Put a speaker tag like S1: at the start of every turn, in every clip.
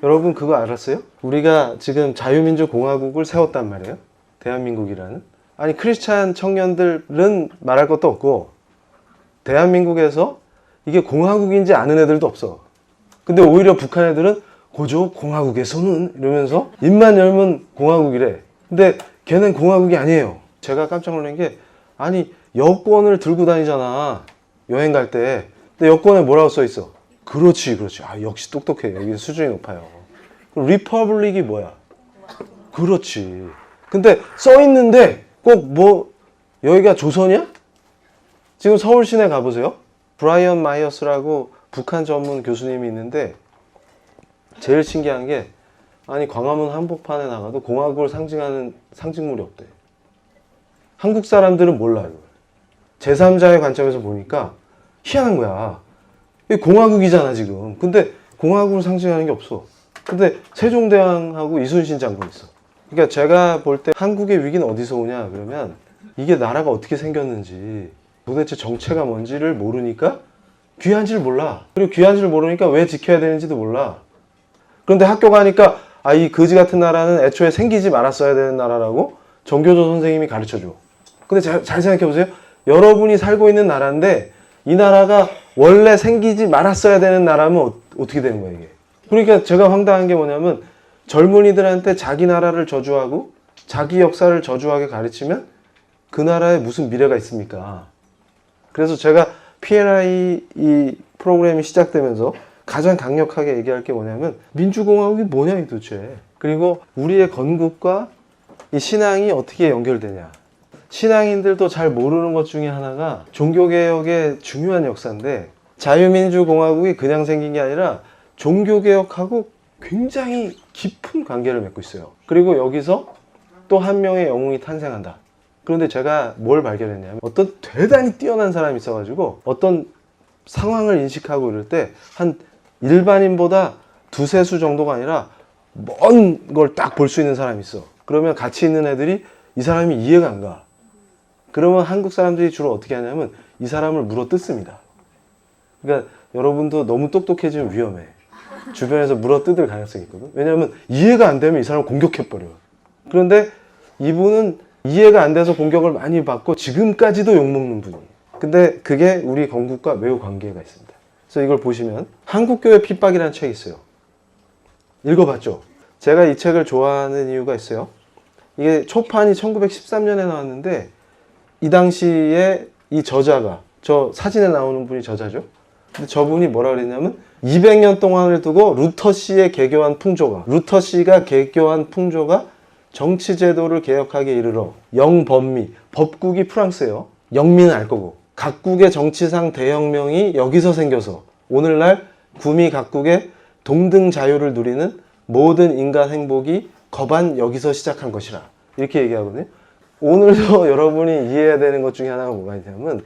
S1: 여러분 그거 알았어요? 우리가 지금 자유민주공화국을 세웠단 말이에요. 대한민국이라는. 아니 크리스찬 청년들은 말할 것도 없고 대한민국에서 이게 공화국인지 아는 애들도 없어. 근데 오히려 북한 애들은 고조 공화국에서는 이러면서 입만 열면 공화국이래. 근데 걔는 공화국이 아니에요. 제가 깜짝 놀란 게 아니 여권을 들고 다니잖아. 여행 갈 때. 근데 여권에 뭐라고 써 있어? 그렇지. 아 역시 똑똑해. 여기 수준이 높아요. 리퍼블릭이 뭐야? 그렇지. 근데 써 있는데 꼭 뭐 여기가 조선이야? 지금 서울 시내 가보세요. 브라이언 마이어스라고 북한 전문 교수님이 있는데 제일 신기한 게 아니 광화문 한복판에 나가도 공화국을 상징하는 상징물이 없대. 한국 사람들은 몰라요. 제3자의 관점에서 보니까 희한한 거야. 이게 공화국이잖아 지금. 근데 공화국을 상징하는 게 없어. 근데 세종대왕하고 이순신 장군 있어. 그러니까 제가 볼 때 한국의 위기는 어디서 오냐 그러면 이게 나라가 어떻게 생겼는지 도대체 정체가 뭔지를 모르니까 귀한지를 몰라. 그리고 귀한지를 모르니까 왜 지켜야 되는지도 몰라. 그런데 학교 가니까 아, 이 거지 같은 나라는 애초에 생기지 말았어야 되는 나라라고 정교조 선생님이 가르쳐줘. 근데 잘 생각해 보세요. 여러분이 살고 있는 나라인데 이 나라가 원래 생기지 말았어야 되는 나라면 어떻게 되는 거야 이게. 그러니까 제가 황당한 게 뭐냐면 젊은이들한테 자기 나라를 저주하고 자기 역사를 저주하게 가르치면 그 나라에 무슨 미래가 있습니까? 그래서 제가 PLI 이 프로그램이 시작되면서 가장 강력하게 얘기할 게 뭐냐면 민주공화국이 뭐냐 이 도대체. 그리고 우리의 건국과 이 신앙이 어떻게 연결되냐. 신앙인들도 잘 모르는 것 중에 하나가 종교개혁의 중요한 역사인데 자유민주공화국이 그냥 생긴 게 아니라 종교개혁하고 굉장히 깊은 관계를 맺고 있어요. 그리고 여기서 또 한 명의 영웅이 탄생한다. 그런데 제가 뭘 발견했냐면 어떤 대단히 뛰어난 사람이 있어가지고 어떤 상황을 인식하고 이럴 때 한 일반인보다 두세 수 정도가 아니라 먼 걸 딱 볼 수 있는 사람이 있어. 그러면 같이 있는 애들이 이 사람이 이해가 안 가. 그러면 한국 사람들이 주로 어떻게 하냐면 이 사람을 물어 뜯습니다. 그러니까 여러분도 너무 똑똑해지면 위험해. 주변에서 물어 뜯을 가능성이 있거든. 왜냐하면 이해가 안 되면 이 사람을 공격해버려. 그런데 이분은 이해가 안 돼서 공격을 많이 받고 지금까지도 욕먹는 분이에요. 근데 그게 우리 건국과 매우 관계가 있습니다. 그래서 이걸 보시면 한국교회 핍박이라는 책이 있어요. 읽어봤죠? 제가 이 책을 좋아하는 이유가 있어요. 이게 초판이 1913년에 나왔는데 이 당시에 이 저자가 저 사진에 나오는 분이 저자죠. 근데 저분이 뭐라 그랬냐면 200년 동안을 두고 루터 씨의 개교한 풍조가 루터 씨가 개교한 풍조가 정치 제도를 개혁하게 이르러 영범미 법국이 프랑스예요. 영미는 알 거고 각국의 정치상 대혁명이 여기서 생겨서 오늘날 구미 각국의 동등 자유를 누리는 모든 인간 행복이 거반 여기서 시작한 것이라 이렇게 얘기하거든요. 오늘도 여러분이 이해해야 되는 것 중에 하나가 뭐가 있냐면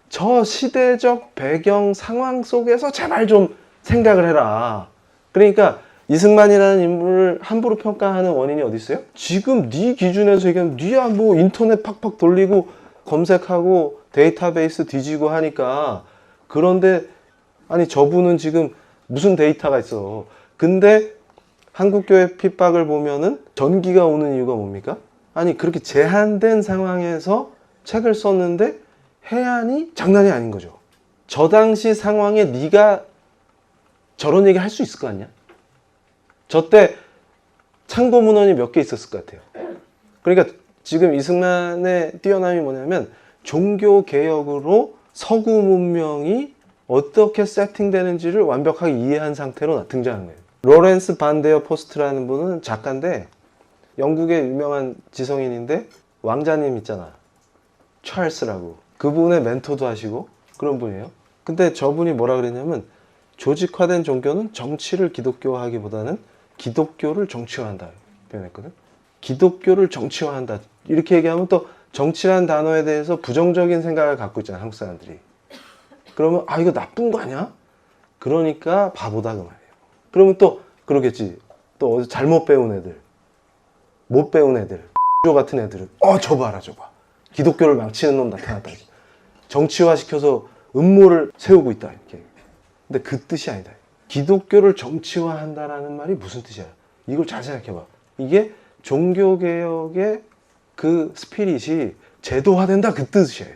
S1: 저 시대적 배경 상황 속에서 제발 좀 생각을 해라. 그러니까 이승만이라는 인물을 함부로 평가하는 원인이 어디 있어요? 지금 네 기준에서 얘기하면 네야 뭐 인터넷 팍팍 돌리고 검색하고 데이터베이스 뒤지고 하니까. 그런데 아니 저분은 지금 무슨 데이터가 있어. 근데 한국교회 핍박을 보면은 전기가 오는 이유가 뭡니까? 아니 그렇게 제한된 상황에서 책을 썼는데 해안이 장난이 아닌 거죠. 저 당시 상황에 네가 저런 얘기 할 수 있을 거 아니야? 저 때 창고 문헌이 몇 개 있었을 것 같아요. 그러니까 지금 이승만의 뛰어남이 뭐냐면 종교 개혁으로 서구 문명이 어떻게 세팅되는지를 완벽하게 이해한 상태로 등장한 거예요. 로렌스 반데어 포스트라는 분은 작가인데 영국의 유명한 지성인인데 왕자님 있잖아. 찰스라고. 그분의 멘토도 하시고 그런 분이에요. 근데 저분이 뭐라 그랬냐면 조직화된 종교는 정치를 기독교화하기보다는 기독교를 정치화한다 표현했거든. 기독교를 정치화한다 이렇게 얘기하면 또 정치란 단어에 대해서 부정적인 생각을 갖고 있잖아 한국 사람들이. 그러면 아 이거 나쁜 거 아니야? 그러니까 바보다 그 말이에요. 그러면 또 그러겠지. 또 어디 잘못 배운 애들 못 배운 애들 X 같은 애들은 저 봐라 저 봐. 기독교를 망치는 놈 나타났다. 정치화시켜서 음모를 세우고 있다 이렇게. 근데 그 뜻이 아니다. 기독교를 정치화한다라는 말이 무슨 뜻이야? 이걸 잘 생각해봐. 이게 종교개혁의 그 스피릿이 제도화된다 그 뜻이에요.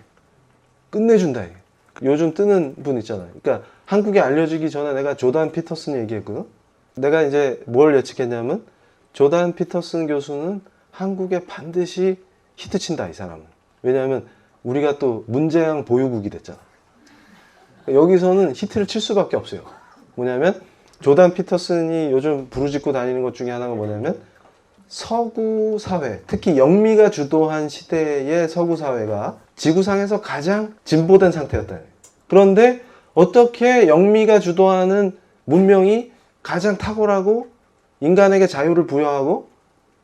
S1: 끝내준다. 이게. 요즘 뜨는 분 있잖아요. 그러니까 한국에 알려지기 전에 내가 조단 피터슨 얘기했거든. 내가 이제 뭘 예측했냐면 조단 피터슨 교수는 한국에 반드시 히트친다 이 사람은. 왜냐하면 우리가 또 문재양 보유국이 됐잖아. 여기서는 히트를 칠 수밖에 없어요. 뭐냐면 조단 피터슨이 요즘 부르짖고 다니는 것 중에 하나가 뭐냐면 서구 사회, 특히 영미가 주도한 시대의 서구 사회가 지구상에서 가장 진보된 상태였다. 그런데 어떻게 영미가 주도하는 문명이 가장 탁월하고 인간에게 자유를 부여하고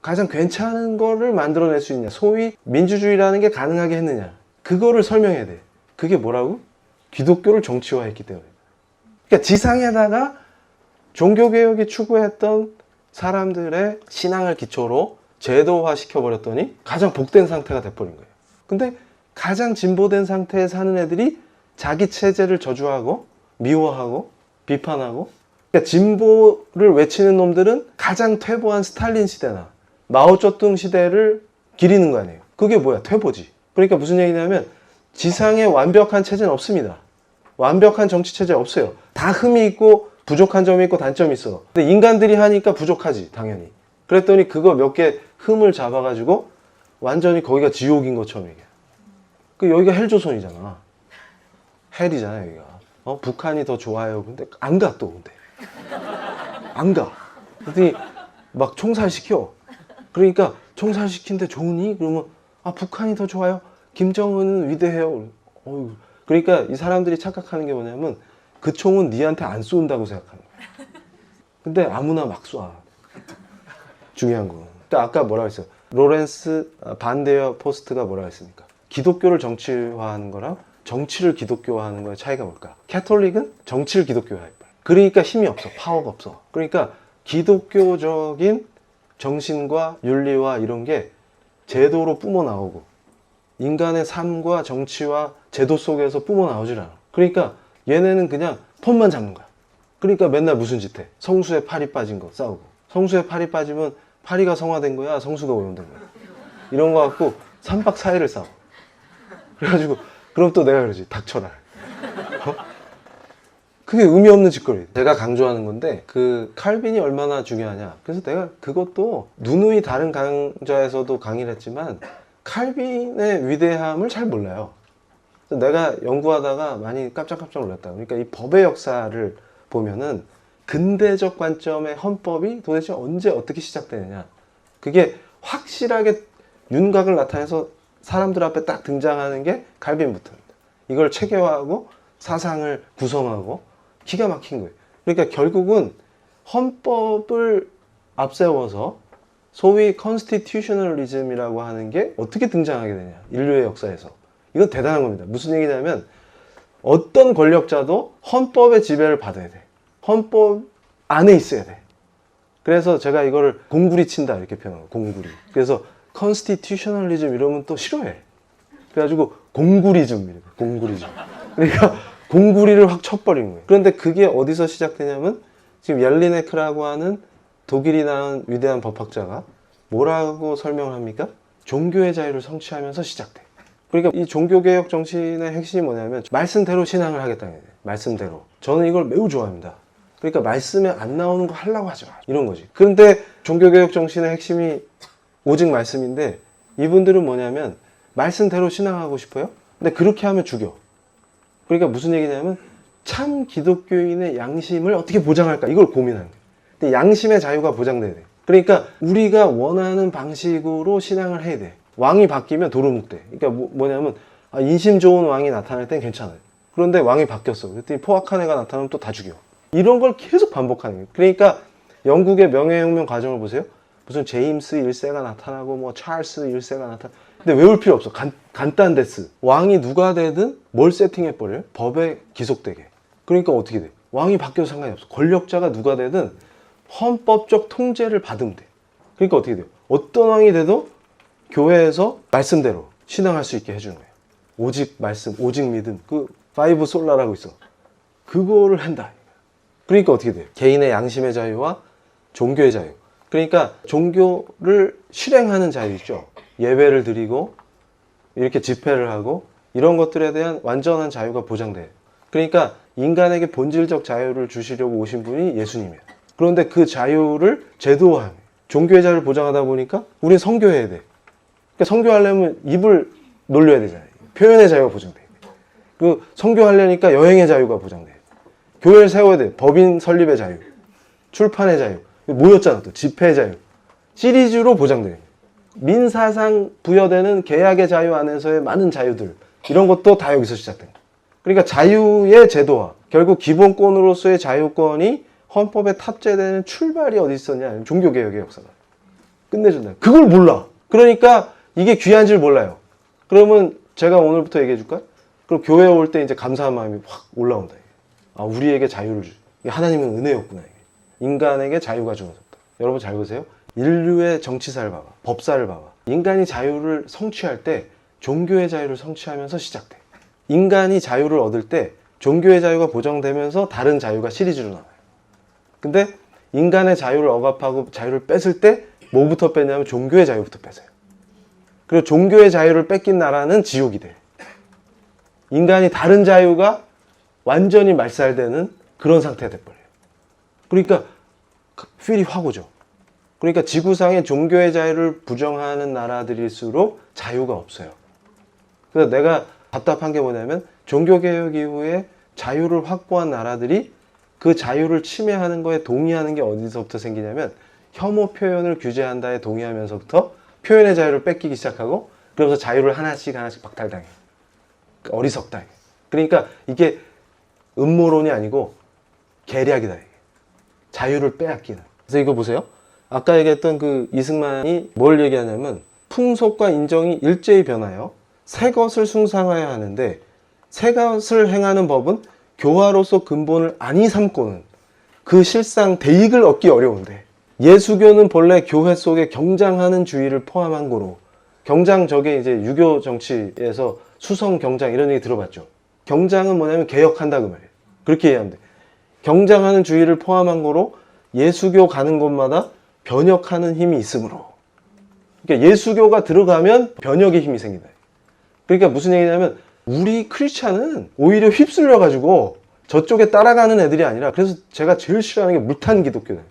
S1: 가장 괜찮은 거를 만들어낼 수 있냐. 소위 민주주의라는 게 가능하게 했느냐. 그거를 설명해야 돼. 그게 뭐라고? 기독교를 정치화했기 때문에. 그러니까 지상에다가 종교개혁이 추구했던 사람들의 신앙을 기초로 제도화 시켜버렸더니 가장 복된 상태가 돼버린 거예요. 근데 가장 진보된 상태에 사는 애들이 자기 체제를 저주하고 미워하고 비판하고, 그러니까 진보를 외치는 놈들은 가장 퇴보한 스탈린 시대나 마오쩌둥 시대를 기리는 거 아니에요. 그게 뭐야? 퇴보지. 그러니까 무슨 얘기냐면 지상에 완벽한 체제는 없습니다. 완벽한 정치 체제 없어요. 다 흠이 있고 부족한 점이 있고 단점이 있어. 근데 인간들이 하니까 부족하지 당연히. 그랬더니 그거 몇 개 흠을 잡아가지고 완전히 거기가 지옥인 것처럼 얘기해. 그 여기가 헬조선이잖아. 헬이잖아 여기가. 북한이 더 좋아요. 근데 안 가 또. 근데 안 가. 그랬더니 막 총살시켜. 그러니까 총살시킨데 좋으니? 그러면 북한이 더 좋아요. 김정은은 위대해요. 그러니까 이 사람들이 착각하는 게 뭐냐면 그 총은 니한테 안 쏜다고 생각하는 거야. 근데 아무나 막 쏴. 중요한 건. 아까 뭐라고 했어요? 로렌스 반데어 포스트가 뭐라고 했습니까? 기독교를 정치화하는 거랑 정치를 기독교화하는 거의 차이가 뭘까? 캐톨릭은 정치를 기독교화해. 그러니까 힘이 없어. 파워가 없어. 그러니까 기독교적인 정신과 윤리와 이런 게 제도로 뿜어나오고 인간의 삶과 정치와 제도 속에서 뿜어나오질 않아. 그러니까 얘네는 그냥 폰만 잡는 거야. 그러니까 맨날 무슨 짓 해? 성수에 팔이 빠진 거 싸우고. 성수에 팔이 빠지면 파리가 성화된 거야? 성수가 오염된 거야? 이런 거 갖고 3박 4일을 싸워. 그래가지고 그럼 또 내가 그러지. 닥쳐라. 그게 의미 없는 짓거리. 제가 강조하는 건데 그 칼빈이 얼마나 중요하냐. 그래서 내가 그것도 누누이 다른 강좌에서도 강의를 했지만 칼빈의 위대함을 잘 몰라요. 그래서 내가 연구하다가 많이 깜짝깜짝 놀랐다. 그러니까 이 법의 역사를 보면은 근대적 관점의 헌법이 도대체 언제 어떻게 시작되느냐. 그게 확실하게 윤곽을 나타내서 사람들 앞에 딱 등장하는 게 칼빈부터입니다. 이걸 체계화하고 사상을 구성하고 기가 막힌 거예요. 그러니까 결국은 헌법을 앞세워서 소위 컨스티튜셔널리즘이라고 하는 게 어떻게 등장하게 되냐. 인류의 역사에서. 이건 대단한 겁니다. 무슨 얘기냐면 어떤 권력자도 헌법의 지배를 받아야 돼. 헌법 안에 있어야 돼. 그래서 제가 이거를 공구리 친다 이렇게 표현해요. 공구리. 그래서 컨스티튜셔널리즘 이러면 또 싫어해. 그래가지고 공구리즘 이래. 공구리즘. 그러니까 공구리를 확 쳐버린 거예요. 그런데 그게 어디서 시작되냐면 지금 옐리네크라고 하는 독일이 낳은 위대한 법학자가 뭐라고 설명을 합니까? 종교의 자유를 성취하면서 시작돼. 그러니까 이 종교개혁 정신의 핵심이 뭐냐면 말씀대로 신앙을 하겠다는 거예요. 말씀대로. 저는 이걸 매우 좋아합니다. 그러니까 말씀에 안 나오는 거 하려고 하지 마. 이런 거지. 그런데 종교개혁 정신의 핵심이 오직 말씀인데 이분들은 뭐냐면 말씀대로 신앙하고 싶어요? 근데 그렇게 하면 죽여. 그러니까 무슨 얘기냐면 참 기독교인의 양심을 어떻게 보장할까? 이걸 고민하는 거예요. 근데 양심의 자유가 보장돼야 돼. 그러니까 우리가 원하는 방식으로 신앙을 해야 돼. 왕이 바뀌면 도루묵돼. 그러니까 뭐냐면 인심 좋은 왕이 나타날 땐 괜찮아요. 그런데 왕이 바뀌었어. 그랬더니 포악한 애가 나타나면 또 다 죽여. 이런 걸 계속 반복하는 거예요. 그러니까 영국의 명예혁명 과정을 보세요. 무슨 제임스 1세가 나타나고 뭐 찰스 1세가 나타나고. 근데 외울 필요 없어. 간단데스. 왕이 누가 되든 뭘 세팅해버려요? 법에 기속되게. 그러니까 어떻게 돼? 왕이 바뀌어도 상관이 없어. 권력자가 누가 되든 헌법적 통제를 받으면 돼. 그러니까 어떻게 돼요? 어떤 왕이 돼도 교회에서 말씀대로 신앙할 수 있게 해주는 거예요. 오직 말씀, 오직 믿음. 그 파이브 솔라라고 있어. 그거를 한다. 그러니까 어떻게 돼요? 개인의 양심의 자유와 종교의 자유. 그러니까 종교를 실행하는 자유 있죠. 예배를 드리고 이렇게 집회를 하고 이런 것들에 대한 완전한 자유가 보장돼요. 그러니까 인간에게 본질적 자유를 주시려고 오신 분이 예수님이에요. 그런데 그 자유를 제도화합니다. 종교의 자유를 보장하다 보니까 우리는 성교해야 돼. 그러니까 성교하려면 입을 놀려야 되잖아요. 표현의 자유가 보장돼. 그 성교하려니까 여행의 자유가 보장돼. 교회를 세워야 돼. 법인 설립의 자유, 출판의 자유, 모였잖아 또 집회의 자유. 시리즈로 보장돼요. 민사상 부여되는 계약의 자유 안에서의 많은 자유들 이런 것도 다 여기서 시작된 거예요. 그러니까 자유의 제도화. 결국 기본권으로서의 자유권이 헌법에 탑재되는 출발이 어디 있었냐? 종교개혁의 역사가 끝내준다. 그걸 몰라. 그러니까 이게 귀한 줄 몰라요. 그러면 제가 오늘부터 얘기해 줄까? 그럼 교회에 올 때 이제 감사한 마음이 확 올라온다. 아, 우리에게 자유를 주. 하나님은 은혜였구나. 인간에게 자유가 주어졌다. 여러분 잘 보세요. 인류의 정치사를 봐봐. 법사를 봐봐. 인간이 자유를 성취할 때 종교의 자유를 성취하면서 시작돼. 인간이 자유를 얻을 때 종교의 자유가 보장되면서 다른 자유가 시리즈로 나와요. 근데 인간의 자유를 억압하고 자유를 뺐을 때 뭐부터 뺐냐면 종교의 자유부터 뺐어요. 그리고 종교의 자유를 뺏긴 나라는 지옥이 돼. 인간이 다른 자유가 완전히 말살되는 그런 상태가 돼버려요. 그러니까 필이 확 오죠. 그러니까 지구상의 종교의 자유를 부정하는 나라들일수록 자유가 없어요. 그래서 내가 답답한 게 뭐냐면 종교개혁 이후에 자유를 확보한 나라들이 그 자유를 침해하는 거에 동의하는 게 어디서부터 생기냐면 혐오 표현을 규제한다에 동의하면서부터 표현의 자유를 뺏기기 시작하고 그러면서 자유를 하나씩 박탈당해. 어리석다. 그러니까 이게 음모론이 아니고 계략이다. 자유를 빼앗기는. 그래서 이거 보세요. 아까 얘기했던 그 이승만이 뭘 얘기하냐면 풍속과 인정이 일제히 변하여 새 것을 숭상하여야 하는데 새 것을 행하는 법은 교화로서 근본을 아니 삼고는 그 실상 대익을 얻기 어려운데 예수교는 본래 교회 속에 경장하는 주의를 포함한 거로 경장 저게 이제 유교 정치에서 수성 경장 이런 얘기 들어봤죠. 경장은 뭐냐면 개혁한다 그 말이에요. 그렇게 이해하면 돼. 경장하는 주의를 포함한 거로 예수교 가는 곳마다 변혁하는 힘이 있으므로 그러니까 예수교가 들어가면 변혁의 힘이 생긴다. 그러니까 무슨 얘기냐면 우리 크리스찬은 오히려 휩쓸려 가지고 저쪽에 따라가는 애들이 아니라 그래서 제가 제일 싫어하는 게 물탄 기독교는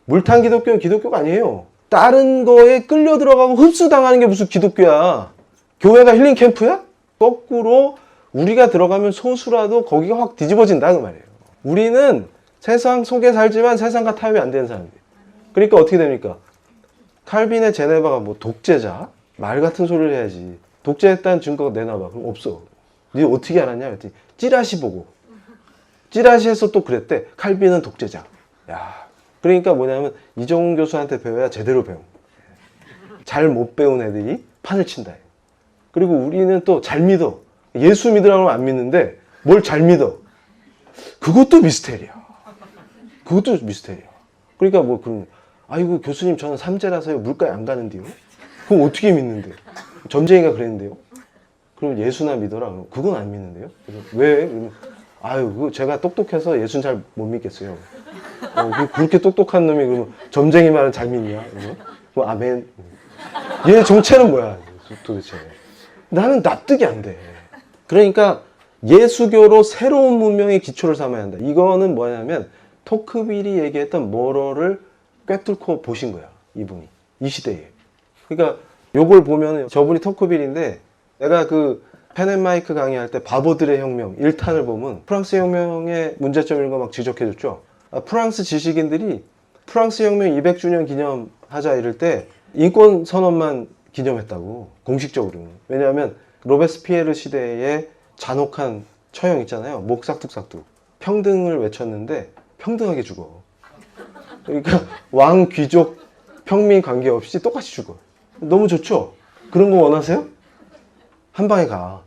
S1: 물탄 기독교는 기독교가 아니에요. 다른 거에 끌려 들어가고 흡수당하는 게 무슨 기독교야. 교회가 힐링 캠프야? 거꾸로 우리가 들어가면 소수라도 거기가 확 뒤집어진다 그 말이에요. 우리는 세상 속에 살지만 세상과 타협이 안 되는 사람들. 그러니까 어떻게 됩니까? 칼빈의 제네바가 뭐 독재자? 말 같은 소리를 해야지. 독재했다는 증거가 내놔봐. 그럼 없어. 네 어떻게 알았냐? 그랬더니 찌라시 보고. 찌라시에서 또 그랬대. 칼빈은 독재자. 야, 그러니까 뭐냐면 이정훈 교수한테 배워야 제대로 배워. 잘 못 배운 애들이 판을 친다. 그리고 우리는 또 잘 믿어. 예수 믿으라고 하면 안 믿는데 뭘 잘 믿어. 그것도 미스테리야. 그것도 미스테리야. 그러니까 뭐 그런 아이고 교수님 저는 삼재라서요 물가에 안 가는데요. 그럼 어떻게 믿는데? 점쟁이가 그랬는데요. 그럼 예수나 믿어라. 그럼 그건 안 믿는데요. 그래서 왜? 그러면 아유 그거 제가 똑똑해서 예수는 잘 못 믿겠어요. 그렇게 똑똑한 놈이 그러면 점쟁이 말은 잘 믿냐? 그럼 아멘. 얘 정체는 뭐야 도대체? 나는 납득이 안 돼. 그러니까 예수교로 새로운 문명의 기초를 삼아야 한다. 이거는 뭐냐면 토크빌이 얘기했던 모럴을 꿰뚫고 보신 거야. 이분이. 이 시대에. 그러니까 요걸 보면 저분이 토크빌인데 내가 그 펜앤마이크 강의할 때 바보들의 혁명 1탄을 보면 프랑스 혁명의 문제점 이런 거 막 지적해줬죠. 프랑스 지식인들이 프랑스 혁명 200주년 기념하자 이럴 때 인권 선언만 기념했다고 공식적으로는. 왜냐하면 로베스피에르 시대에 잔혹한 처형 있잖아요. 목 싹둑싹둑. 평등을 외쳤는데 평등하게 죽어. 그러니까 왕, 귀족, 평민 관계없이 똑같이 죽어. 너무 좋죠? 그런 거 원하세요? 한 방에 가.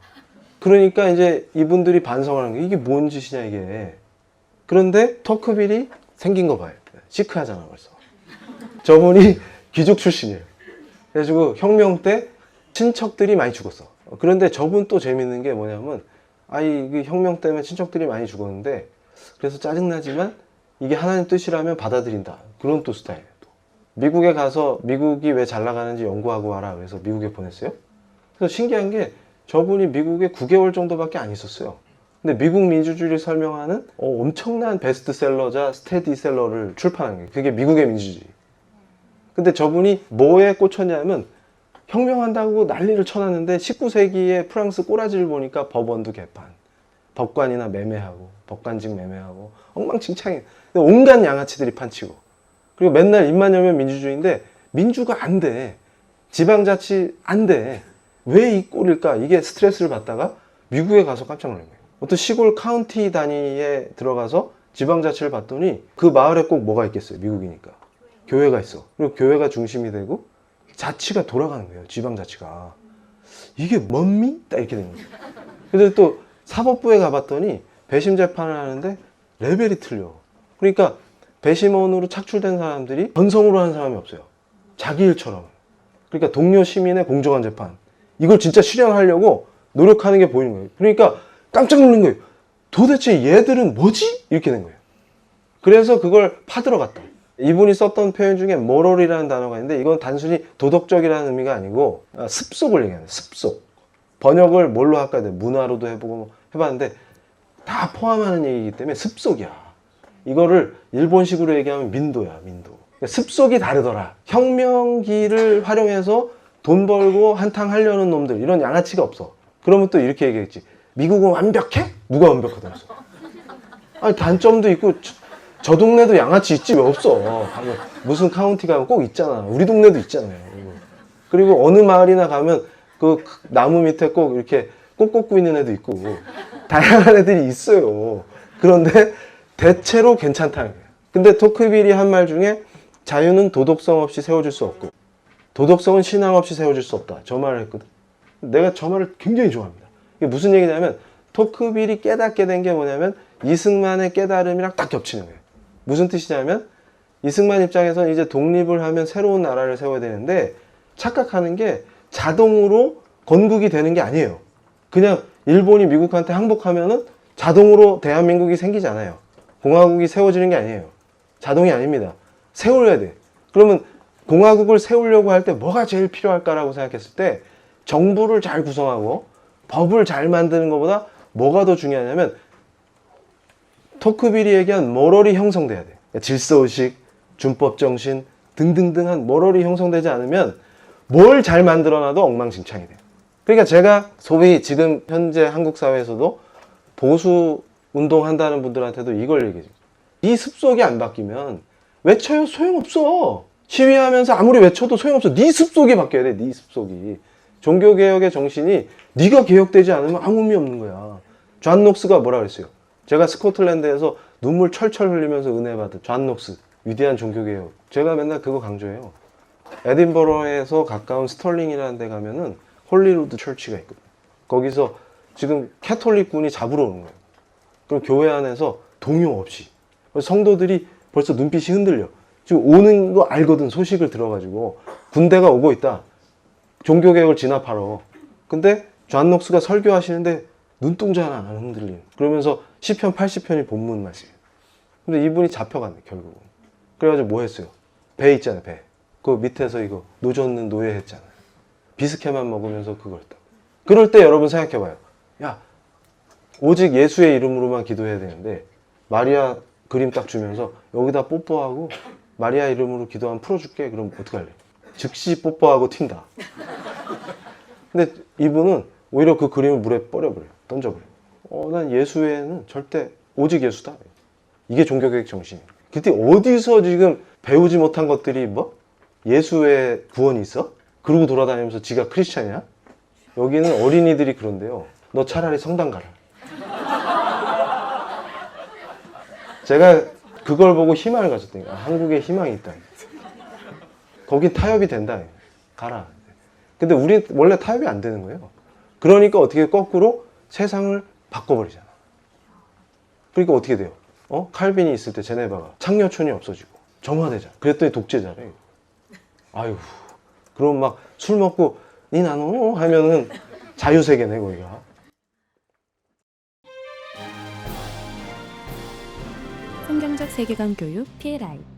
S1: 그러니까 이제 이분들이 반성을 하는 게 이게 뭔 짓이냐 이게. 그런데 토크빌이 생긴 거 봐요. 시크하잖아 벌써. 저분이 귀족 출신이에요. 그래가지고 혁명 때 친척들이 많이 죽었어. 그런데 저분 또 재밌는 게 뭐냐면 아이 그 혁명 때문에 친척들이 많이 죽었는데 그래서 짜증나지만 이게 하나님 뜻이라면 받아들인다. 그런 또 스타일이에요. 또. 미국에 가서 미국이 왜 잘 나가는지 연구하고 와라. 그래서 미국에 보냈어요. 그래서 신기한 게 저분이 미국에 9개월 정도밖에 안 있었어요. 근데 미국 민주주의를 설명하는 엄청난 베스트셀러자 스테디셀러를 출판한 거예요. 그게 미국의 민주주의. 근데 저분이 뭐에 꽂혔냐면 혁명한다고 난리를 쳐놨는데 19세기에 프랑스 꼬라지를 보니까 법원도 개판, 법관이나 매매하고 법관직 매매하고 엉망진창이에요. 온갖 양아치들이 판치고, 그리고 맨날 입만 열면 민주주의인데 민주가 안 돼. 지방자치 안 돼. 왜 이 꼴일까? 이게 스트레스를 받다가 미국에 가서 깜짝 놀란 거예요. 어떤 시골 카운티 단위에 들어가서 지방자치를 봤더니 그 마을에 꼭 뭐가 있겠어요? 미국이니까. 교회가 있어. 그리고 교회가 중심이 되고 자치가 돌아가는 거예요. 지방자치가. 이게 뭔미? 딱 이렇게 되는 거예요. 그래서 또 사법부에 가봤더니 배심 재판을 하는데 레벨이 틀려. 그러니까 배심원으로 착출된 사람들이 전성으로 하는 사람이 없어요. 자기 일처럼. 그러니까 동료 시민의 공정한 재판. 이걸 진짜 실현하려고 노력하는 게 보이는 거예요. 그러니까 깜짝 놀란 거예요. 도대체 얘들은 뭐지? 이렇게 된 거예요. 그래서 그걸 파들어 갔다. 이분이 썼던 표현 중에 moral이라는 단어가 있는데 이건 단순히 도덕적이라는 의미가 아니고 습속을 얘기하는 거예요. 습속. 번역을 뭘로 할까? 문화로도 해보고 뭐 해봤는데 다 포함하는 얘기이기 때문에 습속이야. 이거를 일본식으로 얘기하면 민도야, 민도. 그러니까 습속이 다르더라. 혁명기를 활용해서 돈 벌고 한탕 하려는 놈들, 이런 양아치가 없어. 그러면 또 이렇게 얘기했지. 미국은 완벽해? 누가 완벽하다고 했어? 아니, 단점도 있고 저 동네도 양아치 있지 왜 없어? 무슨 카운티 가면 꼭 있잖아. 우리 동네도 있잖아요. 그리고 어느 마을이나 가면 그 나무 밑에 꼭 이렇게 꽃 꽂고 있는 애도 있고 다양한 애들이 있어요. 그런데 대체로 괜찮다는 거예요. 근데 토크빌이 한 말 중에 자유는 도덕성 없이 세워질 수 없고 도덕성은 신앙 없이 세워질 수 없다. 저 말을 했거든. 내가 저 말을 굉장히 좋아합니다. 이게 무슨 얘기냐면 토크빌이 깨닫게 된 게 뭐냐면 이승만의 깨달음이랑 딱 겹치는 거예요. 무슨 뜻이냐면 이승만 입장에서는 이제 독립을 하면 새로운 나라를 세워야 되는데 착각하는 게 자동으로 건국이 되는 게 아니에요. 그냥 일본이 미국한테 항복하면은 자동으로 대한민국이 생기지 않아요. 공화국이 세워지는 게 아니에요. 자동이 아닙니다. 세워야 돼. 그러면 공화국을 세우려고 할 때 뭐가 제일 필요할까라고 생각했을 때 정부를 잘 구성하고 법을 잘 만드는 것보다 뭐가 더 중요하냐면 토크빌이 얘기한 모럴이 형성돼야 돼. 그러니까 질서의식, 준법정신 등등등한 모럴이 형성되지 않으면 뭘 잘 만들어놔도 엉망진창이 돼요. 그러니까 제가 소위 지금 현재 한국 사회에서도 보수 운동한다는 분들한테도 이걸 얘기해요. 이 습속이 안 바뀌면 외쳐요 소용없어. 시위하면서 아무리 외쳐도 소용없어. 네 습속이 바뀌어야 돼. 네 습속이. 종교개혁의 정신이 네가 개혁되지 않으면 아무 의미 없는 거야. 존 녹스가 뭐라 그랬어요? 제가 스코틀랜드에서 눈물 철철 흘리면서 은혜 받은 존 녹스, 위대한 종교개혁. 제가 맨날 그거 강조해요. 에딘버러에서 가까운 스털링이라는 데 가면은 홀리루드 철치가 있거든요. 거기서 지금 캐톨릭군이 잡으러 오는 거예요. 그럼 교회 안에서 동요 없이. 성도들이 벌써 눈빛이 흔들려. 지금 오는 거 알거든. 소식을 들어가지고. 군대가 오고 있다. 종교개혁을 진압하러. 근데 존 녹스가 설교하시는데 눈동자 하나 안 흔들리는. 그러면서 시편 80편이 본문 말씀이에요. 근데 이분이 잡혀갔네, 결국은. 그래가지고 뭐 했어요? 배 있잖아요, 배. 그 밑에서 이거 노젓는 노예 했잖아요. 비스케만 먹으면서 그걸 했다. 그럴 때 여러분 생각해봐요. 야, 오직 예수의 이름으로만 기도해야 되는데 마리아 그림 딱 주면서 여기다 뽀뽀하고 마리아 이름으로 기도하면 풀어줄게. 그럼 어떡할래? 즉시 뽀뽀하고 튄다. 근데 이분은 오히려 그 그림을 물에 버려버려요. 던져버려요. 난 예수 외에는 절대 오직 예수다. 이게 종교개혁 정신이에요. 그때 어디서 지금 배우지 못한 것들이 뭐? 예수 외에 구원이 있어? 그러고 돌아다니면서 지가 크리스찬이야? 여기는 어린이들이 그런데요. 너 차라리 성당 가라. 제가 그걸 보고 희망을 가졌더니 한국에 희망이 있다. 거긴 타협이 된다. 가라. 근데 우리 원래 타협이 안 되는 거예요. 그러니까 어떻게 거꾸로 세상을 바꿔버리잖아. 그러니까 어떻게 돼요? 칼빈이 있을 때 제네바가 창녀촌이 없어지고 정화되잖아. 그랬더니 독재자래. 아유, 그럼 막 술 먹고 니 나노 하면은 자유세계네 거기가.
S2: 성경적 세계관 교육 PLI